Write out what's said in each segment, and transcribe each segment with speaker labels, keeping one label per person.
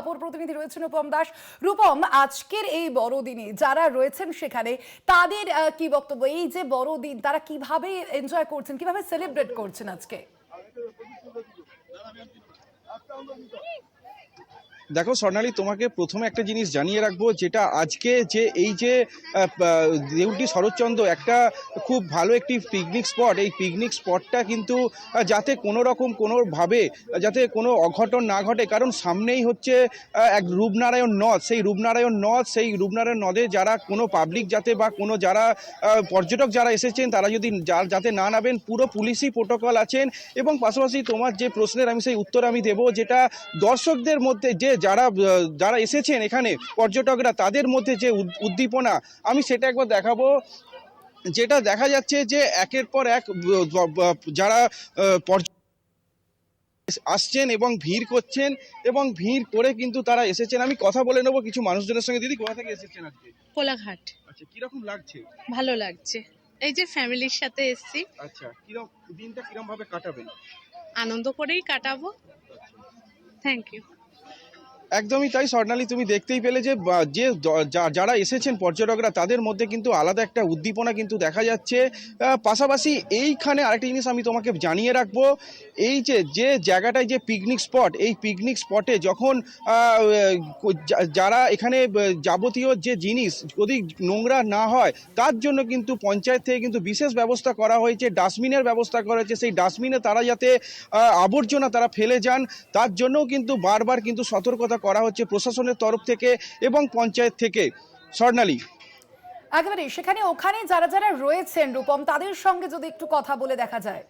Speaker 1: অপর প্রতিনিধি রয়েছেন রূপম দাস। রূপম, আজকের এই বড়দিনে যারা রয়েছেন সেখানে তাদের কি বক্তব্য? এই যে বড়দিন তারা কিভাবে এনজয় করছেন, কিভাবে সেলিব্রেট করছেন আজকে?
Speaker 2: দেখো স্বর্ণালী, তোমাকে প্রথমে একটা জিনিস জানিয়ে রাখবো, যেটা আজকে যে এই যে দেউলটি শরৎচন্দ্র একটা খুব ভালো একটি পিকনিক স্পট, এই পিকনিক স্পটটা কিন্তু যাতে কোনো রকম কোনোভাবে যাতে কোনো অঘটন না ঘটে, কারণ সামনেই হচ্ছে এক রূপনারায়ণ নদ। সেই রূপনারায়ণ নদে যারা কোনো পাবলিক যাতে বা কোনো যারা পর্যটক যারা এসেছেন তারা যদি যাতে না নামেন, পুরো পুলিশি প্রোটোকল আছেন। এবং পাশাপাশি তোমার যে প্রশ্নের আমি সেই উত্তর আমি দেবো, যেটা দর্শকদের মধ্যে যে যারা এসেছেন এখানে পর্যটকরা, তাদের মধ্যে যে উদ্দীপনা আমি সেটা একবার দেখাবো। যেটা দেখা যাচ্ছে যে একের পর এক যারা আসছেন এবং ভিড় করছেন এবং ভিড় করে কিন্তু তারা এসেছেন। আমি কথা বলে নেবো কিছু মানুষজনের সঙ্গে। দিদি, কোথা থেকে এসেছেন আজকে?
Speaker 3: কোলাঘাট।
Speaker 2: আচ্ছা, কিরকম লাগছে?
Speaker 3: ভালো লাগছে, এই যে ফ্যামিলির সাথে এসেছি।
Speaker 2: আচ্ছা, দিনটা কিরকম ভাবে কাটাবেন?
Speaker 3: আনন্দ করেই কাটাবো। Thank you.
Speaker 2: একদমই তাই স্বর্ণালী, তুমি দেখতেই পেলে যে যারা এসেছেন পর্যটকরা, তাদের মধ্যে কিন্তু আলাদা একটা উদ্দীপনা কিন্তু দেখা যাচ্ছে। পাশাপাশি এইখানে আরেকটা জিনিস আমি তোমাকে জানিয়ে রাখবো, এই যে জায়গাটায় যে পিকনিক স্পট, এই পিকনিক স্পটে যখন যারা এখানে যাবতীয় যে জিনিস যদি নোংরা না হয়, তার জন্য কিন্তু পঞ্চায়েত থেকে কিন্তু বিশেষ ব্যবস্থা করা হয়েছে, ডাস্টবিনের ব্যবস্থা করা হয়েছে। সেই ডাস্টবিনে তারা যাতে আবর্জনা তারা ফেলে যান, তার জন্যও কিন্তু বারবার কিন্তু সতর্কতা করা হচ্ছে প্রশাসনের তরফ থেকে এবং পঞ্চায়েত থেকে। স্বর্ণালী,
Speaker 1: একেবারে সেখানে ওখানে যারা যারা রয়েছেন রূপম, তাদের সঙ্গে যদি একটু কথা বলে দেখা যায়।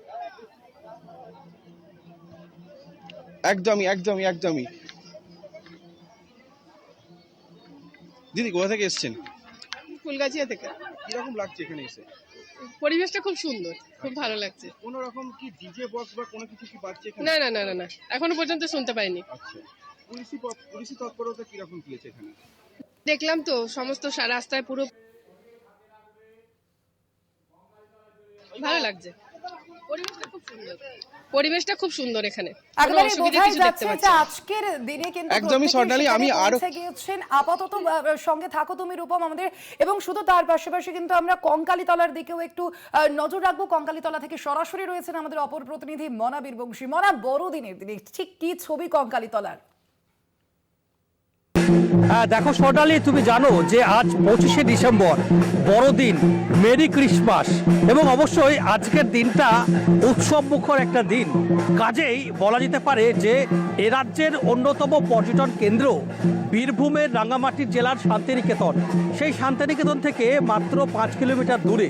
Speaker 2: একদমই। দিদি, কোথা থেকে এসেছেন?
Speaker 4: ফুলগাছিয়া থেকে।
Speaker 2: কিরকম লাগছে এখানে এসে?
Speaker 4: পরিবেশটা খুব সুন্দর, খুব ভালো লাগছে।
Speaker 2: কোনো রকম কি ডিজে বক্স বা কোনো কিছু কি বাজছে এখানে?
Speaker 4: না, এখনো পর্যন্ত শুনতে পাইনি।
Speaker 2: আচ্ছা, পুলিশি তৎপরতা কিরকম পেয়েছে এখানে?
Speaker 4: দেখলাম তো সমস্ত রাস্তায় পুরো ভালো লাগছে। পরিবেশটা খুব সুন্দর এখানে।
Speaker 1: একেবারে বোঝাই যাচ্ছে যে আজকের দিনে কিন্তু
Speaker 2: একদমই স্বর্ণালী, আমি আরো
Speaker 1: গিয়েছেন। আপাতত সঙ্গে থাকো তুমি রূপম আমাদের, এবং শুধু তার পাশাপাশি কিন্তু আমরা কঙ্কালীতলার দিকেও একটু নজর রাখবো। কঙ্কালীতলা থেকে সরাসরি রয়েছেন আমাদের অপর প্রতিনিধি মনা বীরবংশী। মনা, বড়দিনের দিনে ঠিক কি ছবি কঙ্কালীতলার?
Speaker 5: দেখো সোনালি, তুমি জানো যে আজ 25শে ডিসেম্বর, বড়দিন, মেরি ক্রিসমাস, এবং অবশ্যই আজকের দিনটা উৎসব মুখর একটা দিন। কাজেই বলা যেতে পারে যে এ রাজ্যের অন্যতম পর্যটন কেন্দ্র বীরভূমের রাঙ্গামাটি জেলার শান্তিনিকেতন। সেই শান্তিনিকেতন থেকে মাত্র 5 কিলোমিটার দূরে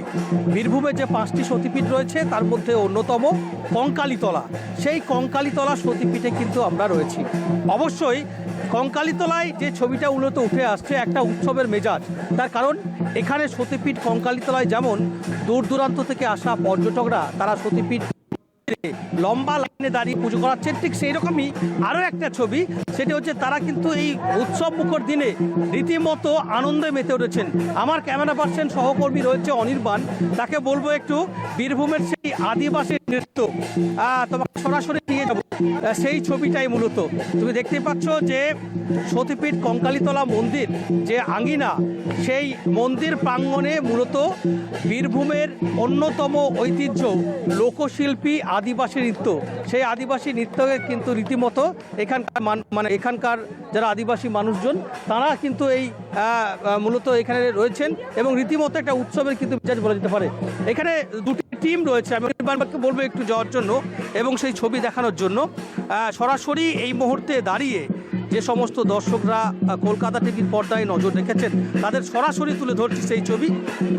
Speaker 5: বীরভূমের যে 5টি সতীপীঠ রয়েছে তার মধ্যে অন্যতম কঙ্কালীতলা। সেই কঙ্কালীতলা সতীপীঠে কিন্তু আমরা রয়েছি। অবশ্যই কঙ্কালীতলায় যে ছবিটা মূলত উঠে আসছে একটা উৎসবের মেজাজ। তার কারণ এখানে সতীপীঠ কঙ্কালীতলায় যেমন দূর দূরান্ত থেকে আসা পর্যটকরা তারা সতীপীঠ লম্বা লাইনে দাঁড়িয়ে পুজো করাচ্ছেন, ঠিক সেই রকমই আরও একটা ছবি, সেটা হচ্ছে তারা কিন্তু এই উৎসব মুখর দিনে রীতিমতো আনন্দে মেতে উঠেছেন। আমার ক্যামেরা পার্সন সহকর্মী রয়েছে অনির্বাণ, তাকে বলবো একটু বীরভূমের সেই আদিবাসী নৃত্য তোমাকে সরাসরি নিয়ে যাবো। সেই ছবিটাই মূলত তুমি দেখতে পাচ্ছ যে সতীপীঠ কঙ্কালীতলা মন্দির যে আঙ্গিনা, সেই মন্দির প্রাঙ্গণে মূলত বীরভূমের অন্যতম ঐতিহ্য লোকশিল্পী আদিবাসী নৃত্য। সেই আদিবাসী নৃত্যকে কিন্তু রীতিমতো এখানকার যারা আদিবাসী মানুষজন তারা কিন্তু এই মূলত এখানে রয়েছেন এবং রীতিমতো একটা উৎসবের কিন্তু মেজাজ বলা যেতে পারে। এখানে দুটি টিম রয়েছে, আমি বলবো একটু যাওয়ার জন্য এবং সেই ছবি দেখানোর জন্য। সরাসরি এই মুহূর্তে দাঁড়িয়ে যে সমস্ত দর্শকরা কলকাতা টিভির পর্দায় নজর রেখেছেন তাদের সরাসরি তুলে ধরছি সেই ছবি।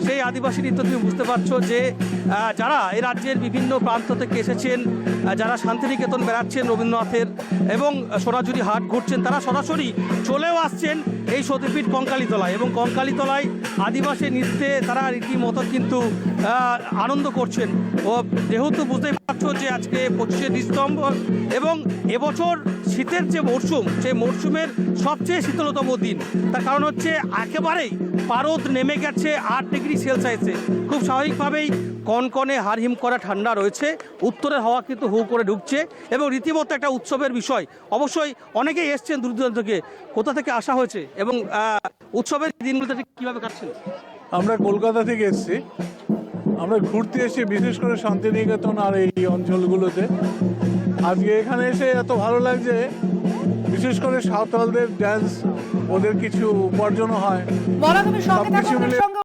Speaker 5: সেই আদিবাসী নৃত্য তুমি বুঝতে পারছো যে যারা এই রাজ্যের বিভিন্ন প্রান্ত থেকে এসেছেন, যারা শান্তিনিকেতন বেড়াচ্ছেন রবীন্দ্রনাথের এবং সোনাঝুরি হাট ঘুরছেন, তারা সরাসরি চলেও আসছেন এই সতীপীঠ কঙ্কালীতলায় এবং কঙ্কালীতলায় আদিবাসী নৃত্যে তারা রীতিমতো কিন্তু আনন্দ করছেন। ও যেহেতু বুঝতেই পারছো যে আজকে 25শে ডিসেম্বর এবং এবছর শীতের যে মরশুম, সেই মরশুমের সবচেয়ে শীতলতম দিন। তার কারণ হচ্ছে একেবারেই পারদ নেমে গেছে 8 ডিগ্রি সেলসিয়াসে। খুব স্বাভাবিকভাবেই কনকনে হারহিম করা ঠান্ডা রয়েছে, উত্তরের হাওয়া কিন্তু হু করে ঢুকছে এবং রীতিমতো একটা উৎসবের বিষয়। অবশ্যই অনেকেই এসছেন দূর দূরান্ত থেকে, কোথা থেকে আসা হয়েছে এবং উৎসবের দিনগুলোতে ঠিক কীভাবে কাটছেন?
Speaker 6: আমরা কলকাতা থেকে এসেছি, আমরা ঘুরতে এসেছি বিশেষ করে শান্তিনিকেতন আর এই অঞ্চলগুলোতে। আজকে এখানে এসে এত ভালো লাগছে, বিশেষ করে সাঁওতালদের ড্যান্স, ওদের কিছু উপার্জনও হয়।
Speaker 1: মনা, তুমি সঙ্গে থাকো,
Speaker 6: সবকিছু
Speaker 1: আমাদের
Speaker 6: মিলে-
Speaker 1: সঙ্গে